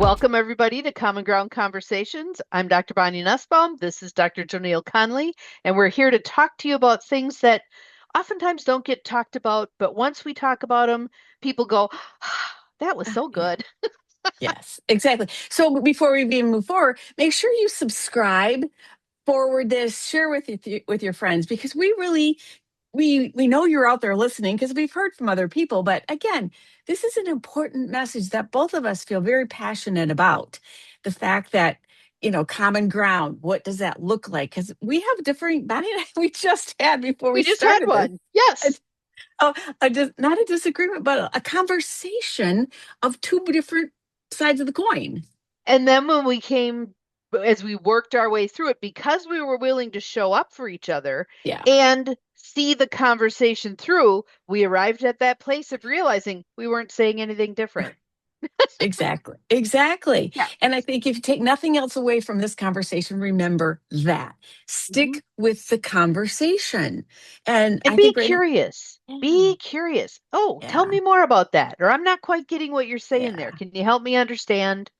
Welcome, everybody, to Common Ground Conversations. I'm Dr. Bonnie Nussbaum. This is Dr. JoNeil Conley, and we're here to talk to you about things that oftentimes don't get talked about, but once we talk about them, people go, that was so Yeah. good. Yes, exactly. So before we even move forward, make sure you subscribe, forward this, share with your friends, because we know you're out there listening because we've heard from other people. But again, this is an important message that both of us feel very passionate about. The fact that, common ground, what does that look like? Because we have differing, Bonnie and I, we just had before We we just had started this. one. Yes. Oh, not a disagreement, but a conversation of two different sides of the coin. And then as we worked our way through it, because we were willing to show up for each other Yeah, and see the conversation through, we arrived at that place of realizing we weren't saying anything different. exactly. Exactly. Yeah. And I think if you take nothing else away from this conversation, remember that. Mhm. Stick with the conversation. And And I be think right now, curious. yeah, Be curious. Oh, tell yeah, me more about that. Or I'm not quite getting what you're saying there. yeah. Can you help me understand?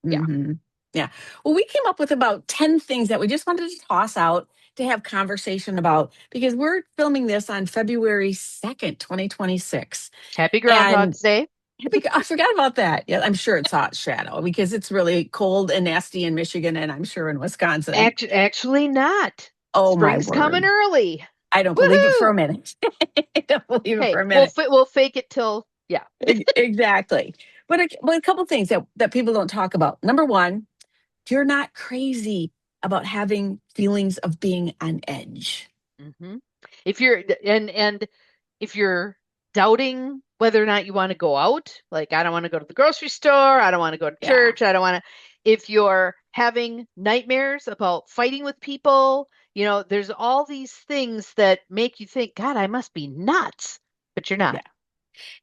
Yeah. hmm Yeah. Well, we came up with about 10 things that we just wanted to toss out to have conversation about because we're filming this on February 2nd, 2026. Happy And Groundhog's Day. I forgot about that. Yeah, I'm sure it's hot shadow because it's really cold and nasty in Michigan and I'm sure in Wisconsin. Actually, not. Oh my Spring's coming word. early. I don't believe it for Woohoo! a minute. I don't believe it for Hey, a minute. we'll fake it till yeah. Exactly. But a couple things that people don't talk about. Number one, you're not crazy about having feelings of being on edge. hmm If you're and if you're doubting whether or not you want to go out, like I don't want to go to the grocery store, I don't want to go to Yeah. church, I don't want to, if you're having nightmares about fighting with people, there's all these things that make you think, God, I must be nuts, but you're Yeah. not.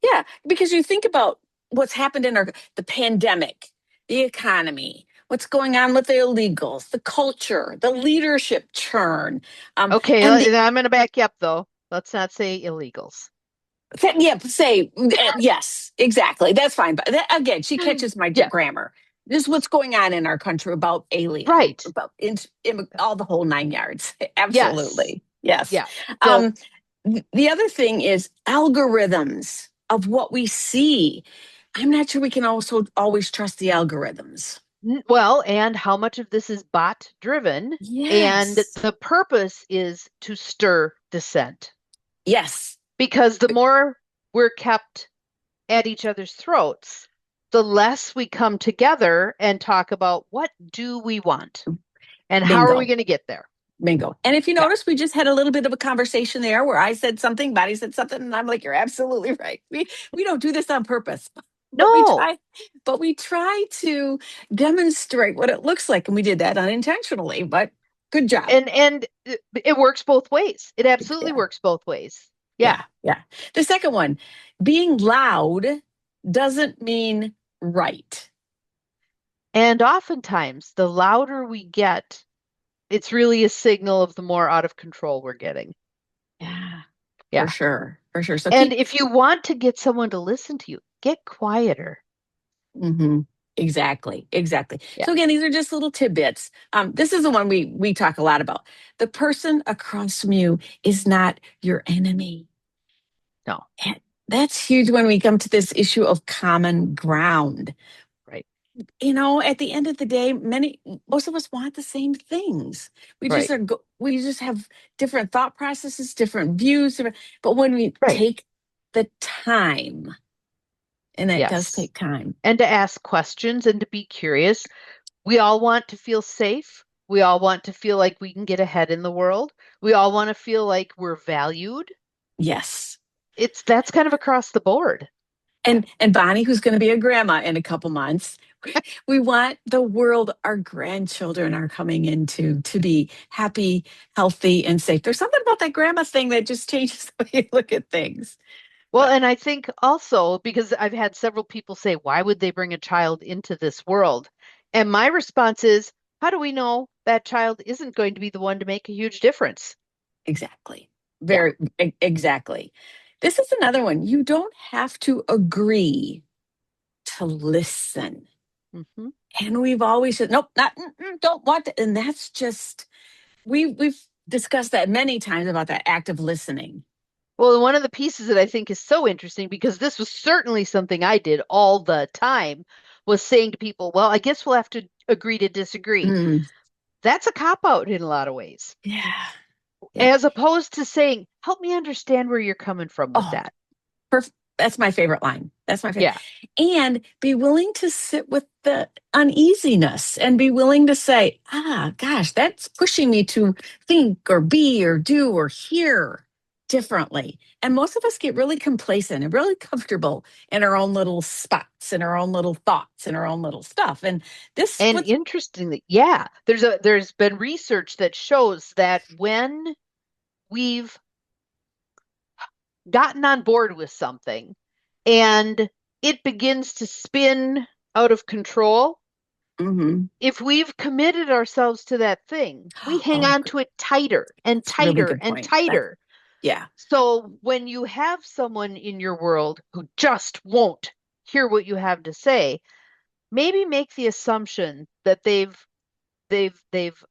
Yeah. Because you think about what's happened in the pandemic, the economy, what's going on with the illegals, the culture, the leadership churn, Okay, and the I'm going to back you up though. Let's not say illegals. yeah, say yes, exactly. That's fine. But again, she catches my Yeah, grammar. This is what's going on in our country about alien, right. about all the whole nine yards. Yes. Absolutely, yes. Yeah. So, Um, the other thing is algorithms of what we see. I'm not sure we can also always trust the algorithms. well, and how much of this is bot driven? And Yes, the purpose is to stir dissent yes, because the more we're kept at each other's throats, the less we come together and talk about what do we want and how are we bingo. going to get there? Bingo. And if you Yeah. notice, we just had a little bit of a conversation there where I said something, Bonnie said something, and I'm like, "You're absolutely right. We don't do this on purpose, but we No. try, but we try to demonstrate what it looks like, and we did that unintentionally. But good job. And it works both ways. It absolutely Yeah, works both ways. Yeah. yeah, yeah. The second one, being loud doesn't mean right. And oftentimes, the louder we get, it's really a signal of the more out of control we're getting. Yeah, for Yeah. sure, for sure. So And keep if you want to get someone to listen to you, get quieter. hmm Exactly, exactly. Yeah. So again, these are just little tidbits. This is the one we talk a lot about. The person across from you is not your enemy. No. And that's huge when we come to this issue of common ground. Right. At the end of the day, most of us want the same things. Right. We just have different thought processes, different views. But when we Right. take the time, and that does Yes. take time. And to ask questions and to be curious. We all want to feel safe. We all want to feel like we can get ahead in the world. We all want to feel like we're valued. Yes. That's kind of across the board. And Bonnie, who's going to be a grandma in a couple months, we want the world our grandchildren are coming into to be happy, healthy, and safe. There's something about that grandma thing that just changes the way you look at things. Well, But and I think also because I've had several people say, why would they bring a child into this world? And my response is, how do we know that child isn't going to be the one to make a huge difference? exactly, Yeah. exactly. This is another one. You don't have to agree to listen. Hmm. And we've always said, nope, not, don't want to. And that's just, we've discussed that many times about that active listening. Well, one of the pieces that I think is so interesting, because this was certainly something I did all the time, was saying to people, well, I guess we'll have to agree to disagree. Mm, That's a cop out in a lot of ways, yeah. Yeah. as opposed to saying, help me understand where you're coming from with Oh, that. that's my favorite line. That's my favorite. Yeah. And be willing to sit with the uneasiness and be willing to say, gosh, that's pushing me to think or be or do or hear differently. And most of us get really complacent and really comfortable in our own little spots, in our own little thoughts, in our own little stuff. And this, And what, interestingly, yeah, there's been research that shows that when we've gotten on board with something and it begins to spin out of control, mm-hmm. if we've committed ourselves to that thing, we hang Oh, on to it tighter and that's a really tighter good and point. That's, tighter. yeah, So when you have someone in your world who just won't hear what you have to say, maybe make the assumption that they've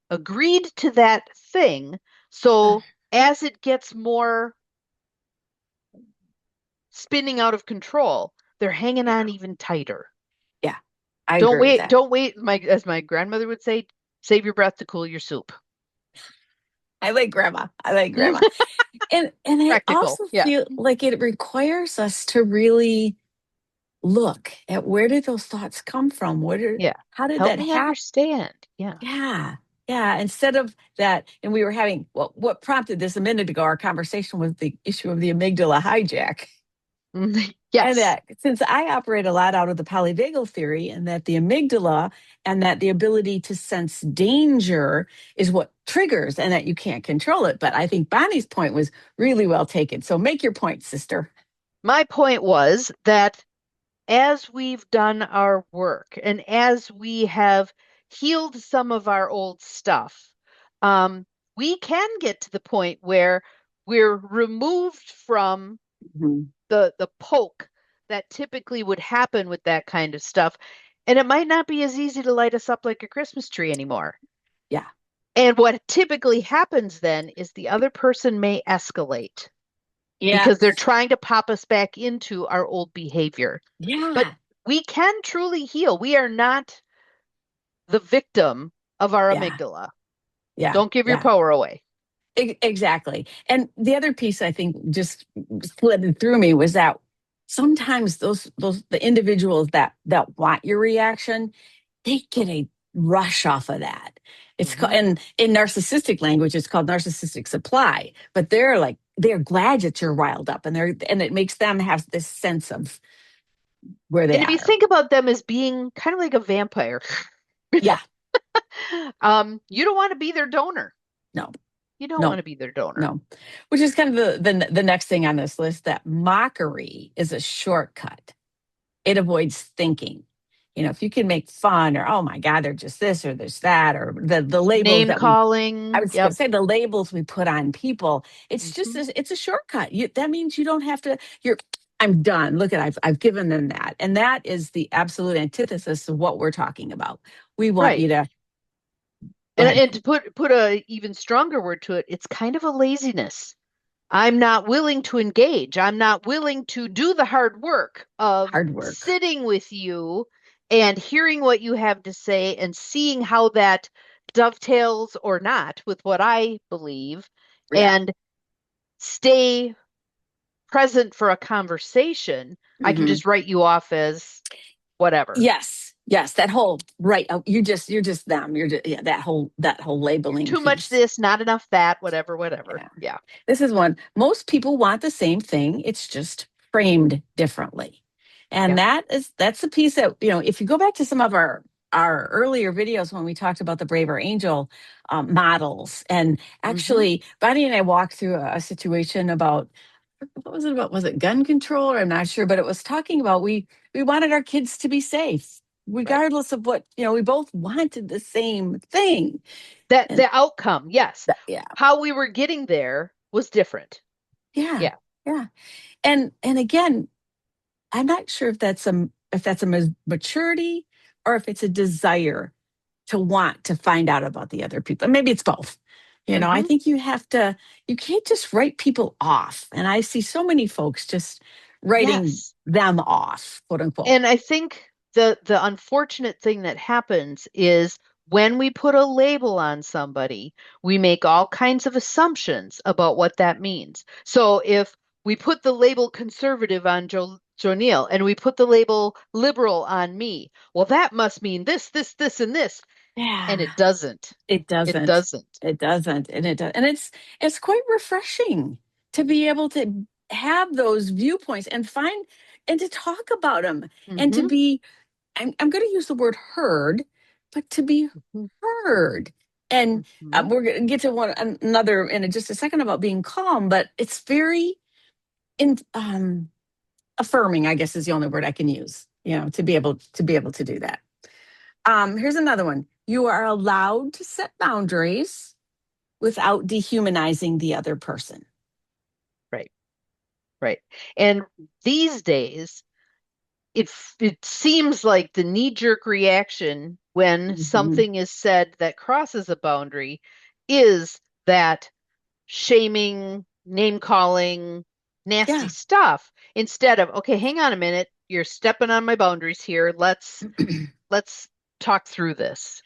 agreed to that thing. So as it gets more spinning out of control, they're hanging yeah, on even tighter. yeah. I agree with that. Don't wait, as my grandmother would say, save your breath to cool your soup. I like grandma. I like grandma. And I Practical. also Yeah. feel like it requires us to really look at where did those thoughts come from? Yeah. How did Help that me happen? understand. Yeah. Yeah. Yeah. Instead of that, and we were having what prompted this a minute ago, our conversation was the issue of the amygdala hijack. And Yes. that since I operate a lot out of the polyvagal theory, and that the amygdala and that the ability to sense danger is what triggers and that you can't control it. But I think Bonnie's point was really well taken. So make your point, sister. My point was that as we've done our work and as we have healed some of our old stuff, um, we can get to the point where we're removed from Mhm. the poke that typically would happen with that kind of stuff. And it might not be as easy to light us up like a Christmas tree anymore. Yeah. And what typically happens then is the other person may escalate because they're Yes. trying to pop us back into our old behavior. But Yeah. we can truly heal. We are not the victim of our Yeah. amygdala. Yeah. Don't give your Yeah. power away. Exactly. And the other piece I think just slid through me was that sometimes those the individuals that want your reaction, they get a rush off of that. It's called, Hmm. and in narcissistic language, it's called narcissistic supply. But they're glad that you're riled up, and it makes them have this sense of where they And if you are. think about them as being kind of like a vampire, Yeah. you don't want to be their donor. No. You don't want No. to be their donor. No. Which is kind of the next thing on this list, that mockery is a shortcut. It avoids thinking. If you can make fun, or oh my God, they're just this or there's that, or the labels Name that I calling. was going Yep. to say, the labels we put on people, Hmm. it's a shortcut. That means you don't have to, I'm done. Look at, I've given them that. And that is the absolute antithesis of what we're talking about. We want Right. you to go ahead. And to put a even stronger word to it, it's kind of a laziness. I'm not willing to engage. I'm not willing to do the hard work of Hard work. sitting with you and hearing what you have to say and seeing how that dovetails or not with what I believe Yeah. and stay present for a conversation. I can Hmm. just write you off as whatever. Yes. Yes. That whole, right. Oh, you're just them. You're just, yeah, that whole You're labeling too much piece. this, not enough that, whatever, whatever. Yeah. Yeah. This is one. Most people want the same thing. It's just framed differently. And Yeah. that's the piece that, if you go back to some of our earlier videos when we talked about the braver angel models, and Hmm. actually Bonnie and I walked through a situation about, what was it about? Was it gun control? I'm not sure, but it was talking about, we wanted our kids to be safe, Right. regardless of what, we both wanted the same thing. That And the outcome, yes. yeah, How we were getting there was different. yeah, Yeah. yeah. And again, I'm not sure if that's a maturity or if it's a desire to want to find out about the other people. Maybe it's both. I Hmm. think you can't just write people off. And I see so many folks just writing Yes. them off, quote unquote. And I think the unfortunate thing that happens is when we put a label on somebody, we make all kinds of assumptions about what that means. So if we put the label conservative on JoNeil and we put the label liberal on me, well, that must mean this, and this. And Yeah. it doesn't. It It doesn't. doesn't. It doesn't. And it does. And it's quite refreshing to be able to have those viewpoints and find and to talk about them and to Hmm. be I'm going to use the word heard, but to be Hmm. heard. And Hmm. we're going to get to another in just a second about being calm, but it's very in affirming, I guess is the only word I can use, to be able to do that. Here's another one. You are allowed to set boundaries without dehumanizing the other person. Right, right. And these days, it seems like the knee-jerk reaction when Mhm. something is said that crosses a boundary is that shaming, name calling, nasty Yeah. stuff instead of, okay, hang on a minute, you're stepping on my boundaries here. Let's talk through this.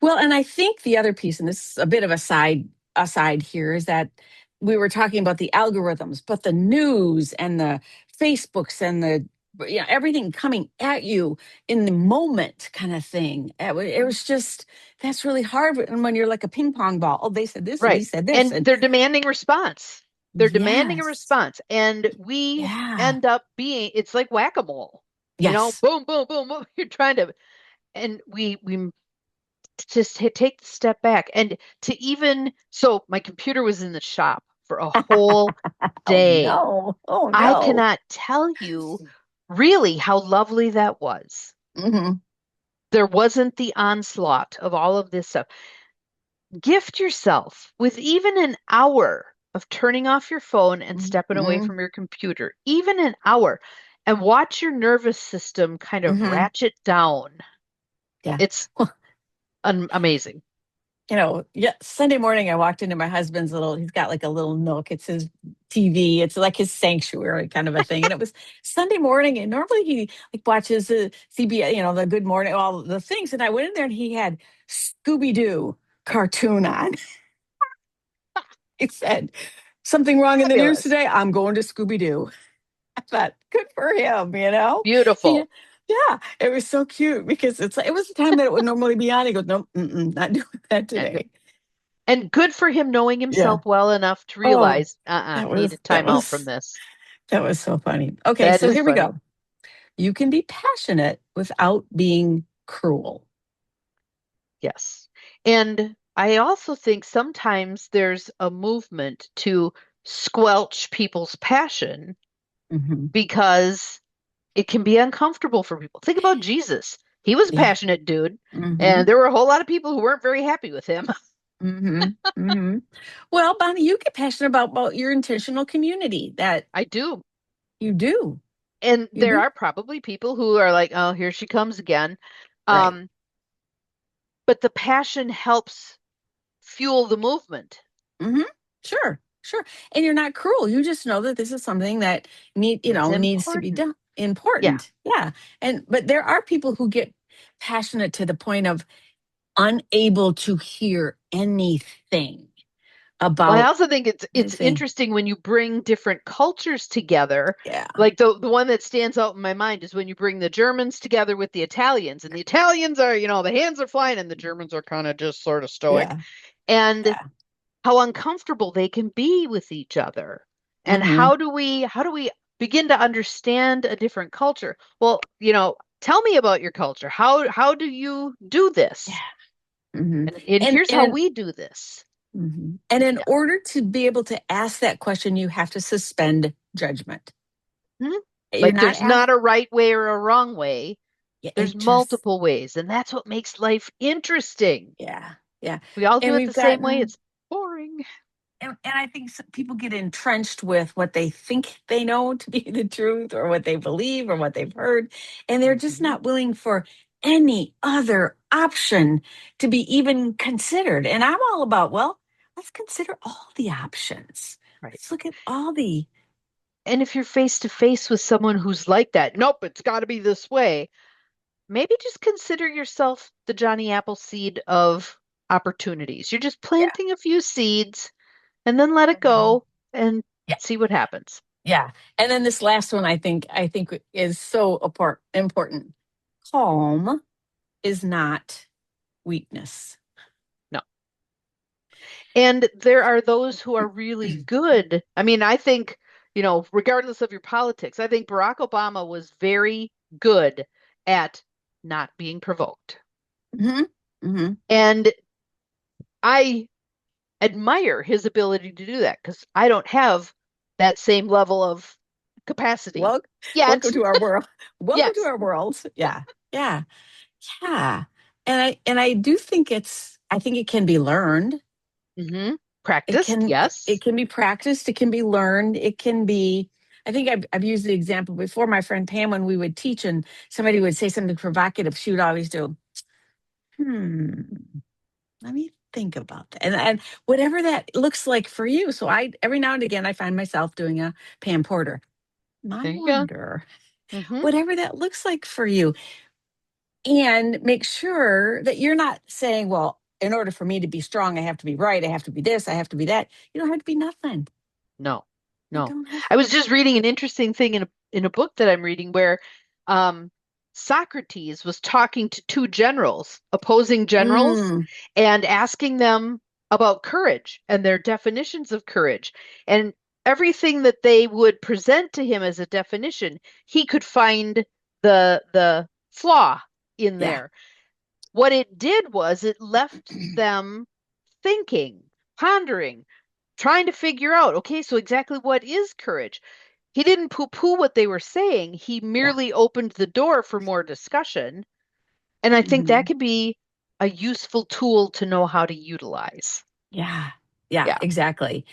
Well, and I think the other piece, and this is a bit of a side here, is that we were talking about the algorithms, but the news and the Facebooks and the everything coming at you in the moment kind of thing. It was just that's really hard when you're like a ping pong ball. Oh, they said this and he Right. said this, And and they're demanding response. They're demanding a yes, response. And we yeah, end up being, it's like whack-a-mole. yes, Boom, boom, boom, boom. You're trying to, and we just take the step back. And to even, so my computer was in the shop for a whole oh day. no, oh I no, cannot tell you really how lovely that was. hmm There wasn't the onslaught of all of this stuff. Gift yourself with even an hour of turning off your phone and stepping away hmm from your computer, even an hour, and watch your nervous system kind of hmm ratchet down. yeah. It's amazing. Yeah, Sunday morning I walked into my husband's he's got like a little nook. It's his TV. It's like his sanctuary kind of a thing. And it was Sunday morning, and normally he like watches the CBS, the Good Morning, all the things. And I went in there and he had Scooby Doo cartoon on. He said, "Something wrong in the news Fabulous. today? I'm going to Scooby Doo." I thought, good for him. Yeah. Beautiful. Yeah, it was so cute because it was the time that it would normally be on. He goes, "No, not doing that And today." and good for him knowing Yeah. himself well enough to Oh, realize, that need a was that timeout from was this. that was so funny. Okay, That so is here we funny. go. You can be passionate without being cruel. Yes. And I also think sometimes there's a movement to squelch people's passion Hmm because it can be uncomfortable for people. Think about Jesus. He was a Yeah. passionate dude, hmm and there were a whole lot of people who weren't very happy with him. hmm hmm Well, Bonnie, you get passionate about your intentional community that I do. you do. And You there do. are probably people who are like, oh, here she comes again. Right. Um, but the passion helps fuel the movement. hmm Sure. Sure. And you're not cruel. You just know that this is something that It's needs to be important. done. Yeah. Important. Yeah. But there are people who get passionate to the point of unable to hear anything Well, I about also think it's anything. interesting when you bring different cultures together. Yeah. Like the one that stands out in my mind is when you bring the Germans together with the Italians, and the Italians are, the hands are flying, and the Germans are kind of just sort of stoic, Yeah. and Yeah. how uncomfortable they can be with each other. And hmm how do we begin to understand a different culture? Well, tell me about your culture. How do you do this? Yeah. hmm And And here's how and we do this. and in Yeah. order to be able to ask that question, you have to suspend judgment. Mhm. You're Like not there's asked. not a right way or a wrong way. Yeah, There's it just multiple ways, and that's what makes life interesting. yeah, yeah. We all And do it we've the same way. gotten It's boring. and I think people get entrenched with what they think they know to be the truth or what they believe or what they've heard, and they're just Hmm. not willing for any other option to be even considered. And I'm all about, well, let's consider all the options. Right. Let's look at all the, And if you're face to face with someone who's like that, nope, it's got to be this way, maybe just consider yourself the Johnny Appleseed of opportunities. You're just yeah. planting a few seeds and then let it Mhm. go and Yeah. see what happens. Yeah. And then this last one, I think is so important. Calm is not weakness. No. And there are those who are really good. I mean, I think, regardless of your politics, I think Barack Obama was very good at not being provoked. hmm hmm And I admire his ability to do that because I don't have that same level of capacity Well, welcome yet. to our world. Welcome to Yes. our world. Yeah. Yeah. Yeah. Yeah. And I do think I think it can be learned. Hmm. It Practiced. can it Yes. can be practiced, it can be learned, it can be I think I've used the example before. My friend Pam, when we would teach and somebody would say something provocative, she would always do, hmm, let me think about that. And whatever that looks like for you. So I every now and again I find myself doing a Pam Porter. I There you go. wonder, Hmm. whatever that looks like for you. And make sure that you're not saying, well, in order for me to be strong, I have to be right, I have to be this, I have to be that. You don't have to be nothing. No, You no. don't have I to was be. just reading an interesting thing in a book that I'm reading where um, Socrates was talking to two generals, opposing generals, Mm, and asking them about courage and their definitions of courage. And everything that they would present to him as a definition, he could find the flaw in yeah. there. What it did was it left them thinking, pondering, trying to figure out, okay, so exactly what is courage? He didn't poo-poo what they were saying. He Yeah. merely opened the door for more discussion. And I think that hmm can be a useful tool to know how to utilize. Yeah. Yeah, Yeah. exactly.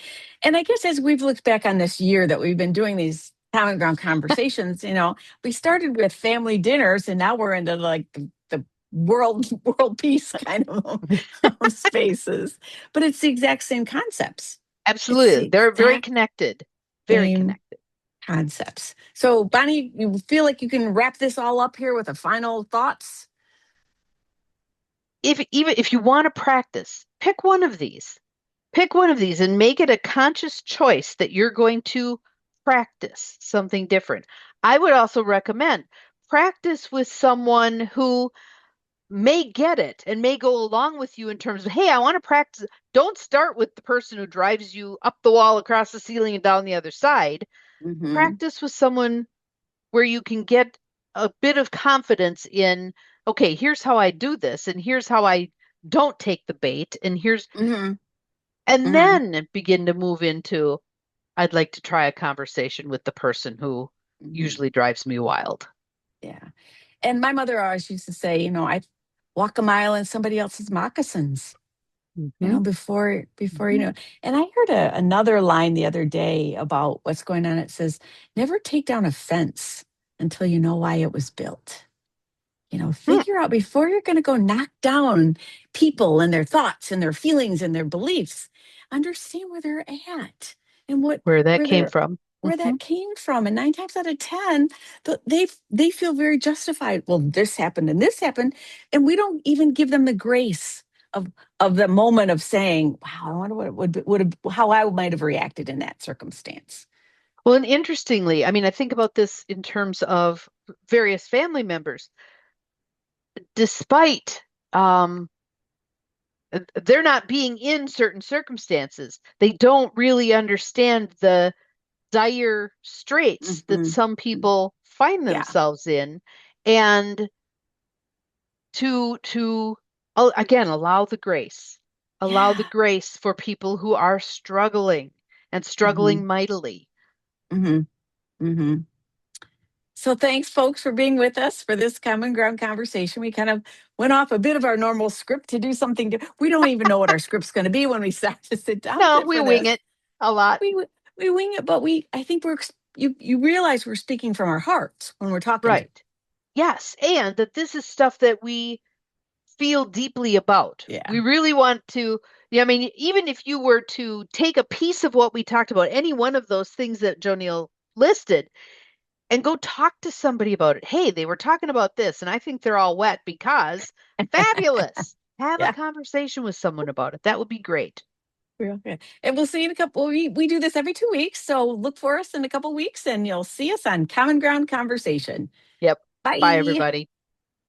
And I guess as we've looked back on this year that we've been doing these common ground conversations, we started with family dinners and now we're into like the world peace kind of spaces. But it's the exact same concepts. It's the Absolutely. They're very exact connected. Very same connected. concepts. So Bonnie, you feel like you can wrap this all up here with a final thoughts? Even if you want to practice, pick one of these. Pick one of these and make it a conscious choice that you're going to practice something different. I would also recommend practice with someone who may get it and may go along with you in terms of, hey, I want to practice. Don't start with the person who drives you up the wall, across the ceiling, and down the other side. Mm-hmm. Practice with someone where you can get a bit of confidence in, okay, here's how I do this, and here's how I don't take the bait, Mm-hmm. and Mm-hmm. then begin to move into, I'd like to try a conversation with the person who Mm-hmm. usually drives me wild. Yeah. And my mother always used to say, I walk a mile in somebody else's moccasins, Hmm. before Hmm. And I heard another line the other day about what's going on. It says, never take down a fence until you know why it was built. Figure out before you're going to go knock down people and their thoughts and their feelings and their beliefs, understand where they're at and Where that where came they're from. where Hmm. that came from. And 9 times out of 10, they feel very justified. Well, this happened and this happened, and we don't even give them the grace of the moment of saying, "Wow, I wonder what it how I might have reacted in that circumstance." Well, and interestingly, I mean, I think about this in terms of various family members. Despite they're not being in certain circumstances, they don't really understand the dire straits that hmm some people find Yeah, themselves in, and to again allow the yeah. grace for people who are struggling and hmm struggling mightily. hmm hmm So thanks, folks, for being with us for this common ground conversation. We kind of went off a bit of our normal script to do something. We don't even know what our script's going to be when we start to sit down No, we for wing this. it a lot. We we wing it, but I think you realize we're speaking from our hearts when we're talking to. Right. Yes, and that this is stuff that we feel deeply about. Yeah. We really want to, yeah, I mean, even if you were to take a piece of what we talked about, any one of those things that JoNeil listed, and go talk to somebody about it. Hey, they were talking about this, and I think they're all wet because fabulous. Have a Yeah. conversation with someone about it. That would be great. Real good. And we'll see you in a couple. We do this every 2 weeks. So look for us in a couple weeks and you'll see us on Common Ground Conversation. Yep. Bye, Bye. everybody.